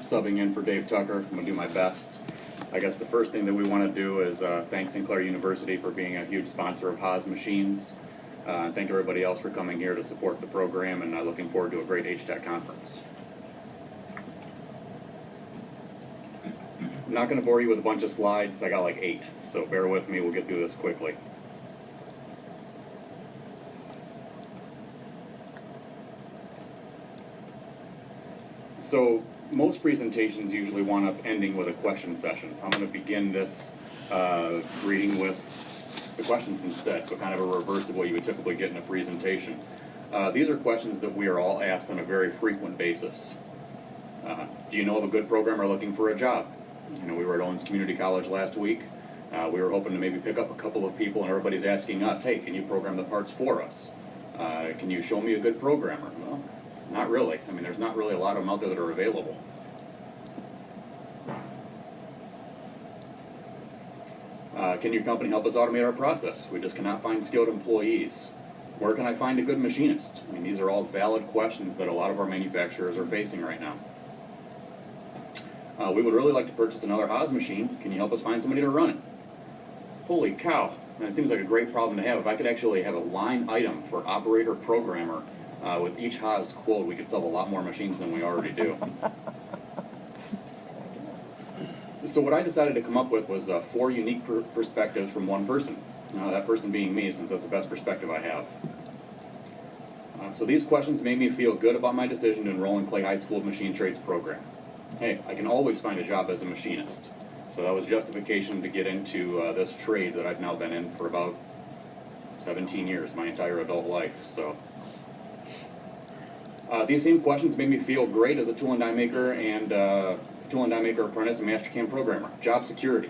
subbing in for Dave Tucker. I'm going to do my best. I guess the first thing that we want to do is thank Sinclair University for being a huge sponsor of HAAS machines. Thank everybody else for coming here to support the program, and looking forward to a great HTEC conference. I'm not going to bore you with a bunch of slides. I got like 8, so bear with me. We'll get through this quickly. So most presentations usually wind up ending with a question session. I'm going to begin this reading with the questions instead, so kind of a reverse of what you would typically get in a presentation. These are questions that we are all asked on a very frequent basis. Do you know of a good programmer looking for a job? You know, we were at Owens Community College last week. We were hoping to maybe pick up a couple of people, and everybody's asking us, hey, can you program the parts for us? Can you show me a good programmer? Well, not really. I mean, there's not really a lot of them out there that are available. Can your company help us automate our process? We just cannot find skilled employees. Where can I find a good machinist? I mean, these are all valid questions that a lot of our manufacturers are facing right now. We would really like to purchase another HAAS machine. Can you help us find somebody to run it? Holy cow. And it seems like a great problem to have. If I could actually have a line item for operator programmer with each HAAS quote, we could sell a lot more machines than we already do. So what I decided to come up with was 4 unique perspectives from one person. That person being me, since that's the best perspective I have. So these questions made me feel good about my decision to enroll in Clay High School Machine Trades program. Hey, I can always find a job as a machinist. So that was justification to get into this trade that I've now been in for about 17 years, my entire adult life. So these same questions made me feel great as a tool and die maker and tool and die maker apprentice and Mastercam programmer. Job security,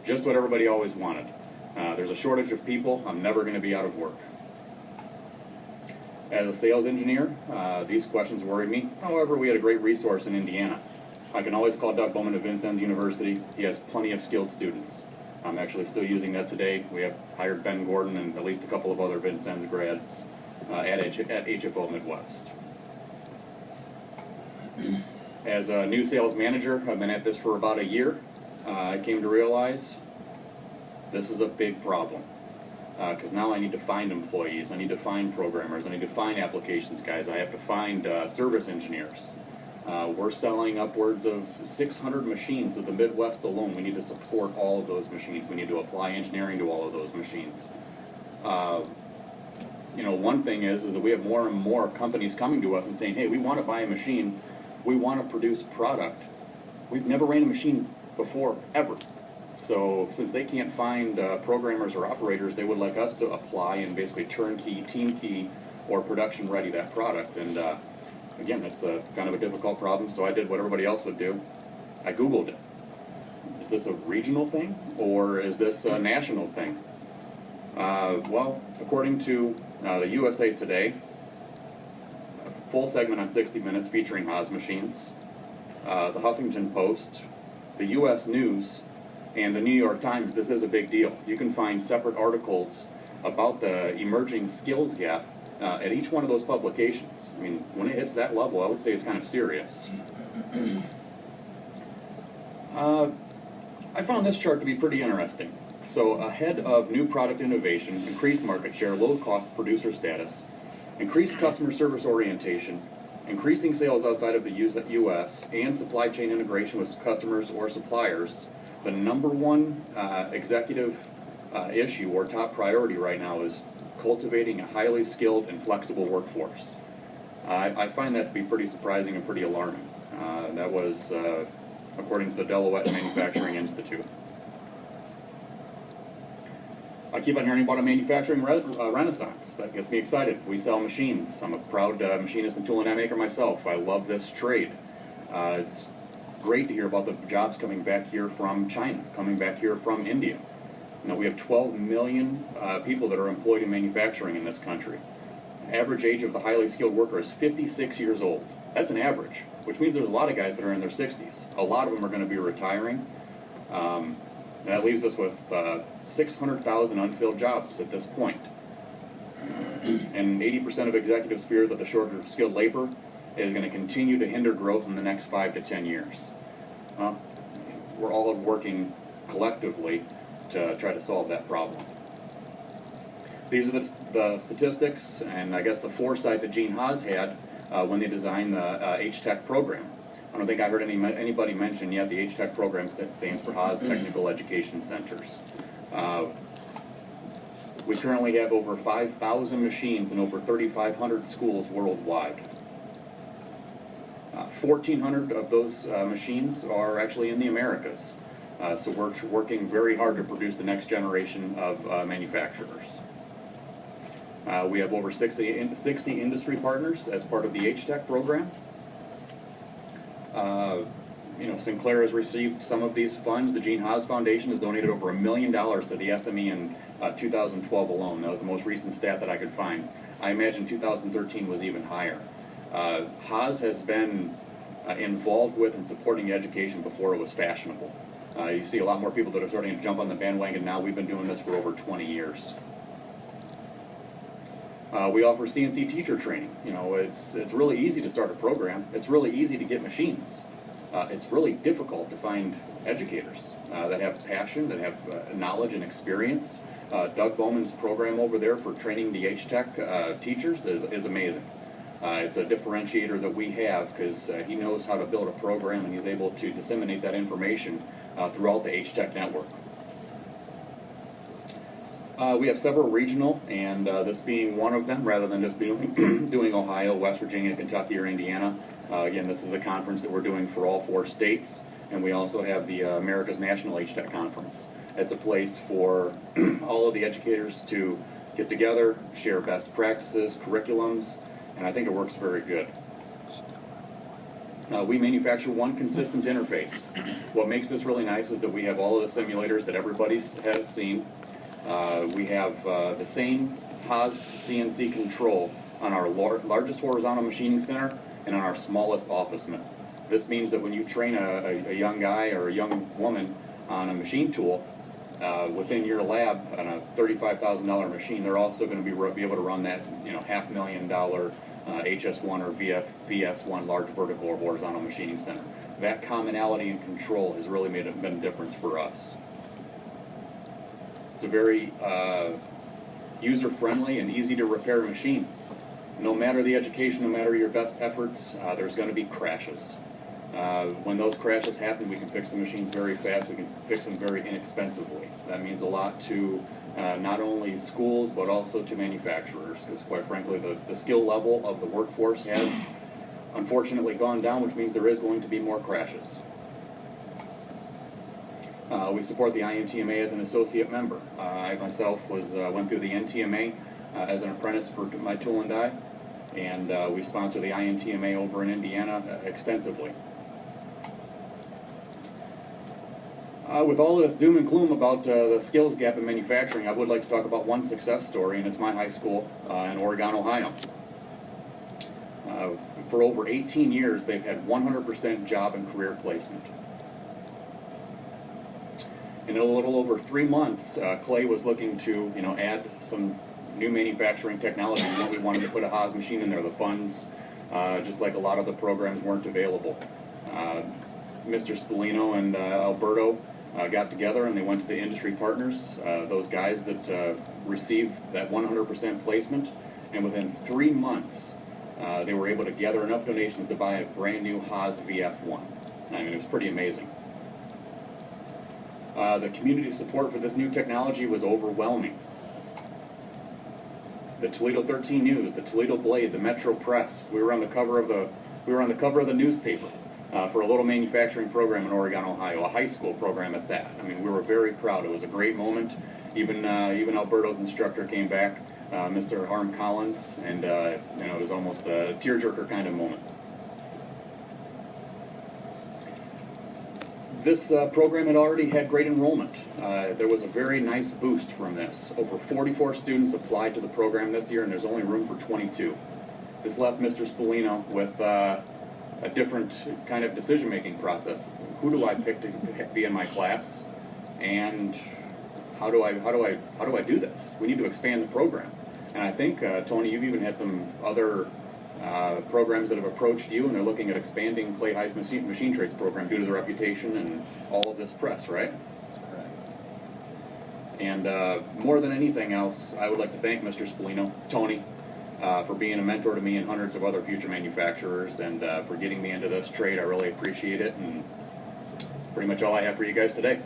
just what everybody always wanted. There's a shortage of people. I'm never going to be out of work. As a sales engineer, these questions worried me. However, we had a great resource in Indiana. I can always call Doug Bowman at Vincennes University. He has plenty of skilled students. I'm actually still using that today. We have hired Ben Gordon and at least a couple of other Vincennes grads at HFO Midwest. As a new sales manager, I've been at this for about a year. I came to realize this is a big problem because now I need to find employees, I need to find programmers, I need to find applications guys, I have to find service engineers. We're selling upwards of 600 machines to the Midwest alone. We need to support all of those machines. We need to apply engineering to all of those machines. You know, one thing is that we have more and more companies coming to us and saying, hey, we want to buy a machine, we want to produce product. We've never ran a machine before, ever. So since they can't find programmers or operators, they would like us to apply and basically turnkey, team key, or production ready that product. And again, that's kind of a difficult problem, so I did what everybody else would do. I Googled it. Is this a regional thing, or is this a national thing? Well, according to the USA Today, a full segment on 60 Minutes featuring HAAS machines, the Huffington Post, the U.S. News, and the New York Times, this is a big deal. You can find separate articles about the emerging skills gap at each one of those publications. I mean, when it hits that level, I would say it's kind of serious. I found this chart to be pretty interesting. So ahead of new product innovation, increased market share, low cost producer status, increased customer service orientation, increasing sales outside of the U.S., and supply chain integration with customers or suppliers, the #1 executive issue or top priority right now is cultivating a highly skilled and flexible workforce. I find that to be pretty surprising and pretty alarming. That was according to the Deloitte Manufacturing Institute. I keep on hearing about a manufacturing renaissance. That gets me excited. We sell machines. I'm a proud machinist and tool and die maker myself. I love this trade. It's great to hear about the jobs coming back here from China, coming back here from India. You know, we have 12 million people that are employed in manufacturing in this country. Average age of the highly skilled worker is 56 years old. That's an average, which means there's a lot of guys that are in their 60s. A lot of them are going to be retiring. That leaves us with 600,000 unfilled jobs at this point. And 80% of executives fear that the shortage of skilled labor is going to continue to hinder growth in the next 5 to 10 years. Well, we're all working collectively to try to solve that problem. These are the statistics and I guess the foresight that Gene HAAS had when they designed the HTech program. I don't think I heard anybody mention yet the HTech program stands for HAAS Technical Education Centers. We currently have over 5,000 machines in over 3,500 schools worldwide. 1,400 of those machines are actually in the Americas. So we're working very hard to produce the next generation of manufacturers. We have over 60 industry partners as part of the HTech program. Sinclair has received some of these funds. The Gene HAAS Foundation has donated over $1 million to the SME in 2012 alone. That was the most recent stat that I could find. I imagine 2013 was even higher. HAAS has been involved with and supporting education before it was fashionable. You see a lot more people that are starting to jump on the bandwagon now. We've been doing this for over 20 years. We offer CNC teacher training. It's really easy to start a program. It's really easy to get machines. It's really difficult to find educators that have passion, that have knowledge and experience. Doug Bowman's program over there for training the HTech teachers is amazing. It's a differentiator that we have because he knows how to build a program and he's able to disseminate that information throughout the HTech network. We have several regional, and this being one of them, rather than just doing Ohio, West Virginia, Kentucky, or Indiana. Again, this is a conference that we're doing for all 4 states, and we also have the America's National HTech Conference. It's a place for all of the educators to get together, share best practices, curriculums, and I think it works very good. We manufacture one consistent interface. What makes this really nice is that we have all of the simulators that everybody has seen. We have the same HAAS CNC control on our largest horizontal machining center and on our smallest office mill. This means that when you train a young guy or a young woman on a machine tool within your lab on a $35,000 machine, they're also going to be able to run that $500,000 HS1 or VS1 large vertical or horizontal machining center. That commonality and control has really been a difference for us. It's a very user-friendly and easy-to-repair machine. No matter the education, no matter your best efforts, there's going to be crashes. When those crashes happen, we can fix the machines very fast. We can fix them very inexpensively. That means a lot to not only schools, but also to manufacturers, because quite frankly, the skill level of the workforce has unfortunately gone down, which means there is going to be more crashes. We support the INTMA as an associate member. I myself went through the NTMA as an apprentice for my tool and die, and we sponsor the INTMA over in Indiana extensively. With all of this doom and gloom about the skills gap in manufacturing, I would like to talk about one success story, and it's my high school in Oregon, Ohio. For over 18 years, they've had 100% job and career placement. In a little over 3 months, Clay was looking to, add some new manufacturing technology. We wanted to put a HAAS machine in there. The funds, just like a lot of the programs, weren't available. Mr. Spallino and Alberto got together and they went to the industry partners, those guys that received that 100% placement, and within 3 months, they were able to gather enough donations to buy a brand new HAAS VF1. I mean, it was pretty amazing. The community support for this new technology was overwhelming. The Toledo 13 News, the Toledo Blade, the Metro Press. We were on the cover of the newspaper for a little manufacturing program in Oregon, Ohio, a high school program at that. I mean, we were very proud. It was a great moment. Even Alberto's instructor came back, Mr. Harm Collins, and it was almost a tearjerker kind of moment. This program had already had great enrollment. There was a very nice boost from this. Over 44 students applied to the program this year, and there's only room for 22. This left Mr. Spallino with a different kind of decision-making process. Who do I pick to be in my class, and how do I do this? We need to expand the program. And I think, Tony, you've even had some other programs that have approached you and they're looking at expanding Clay High's machine trades program due to the reputation and all of this press, right? And more than anything else, I would like to thank Mr. Spallino, Tony, for being a mentor to me and hundreds of other future manufacturers, and for getting me into this trade. I really appreciate it, and pretty much all I have for you guys today.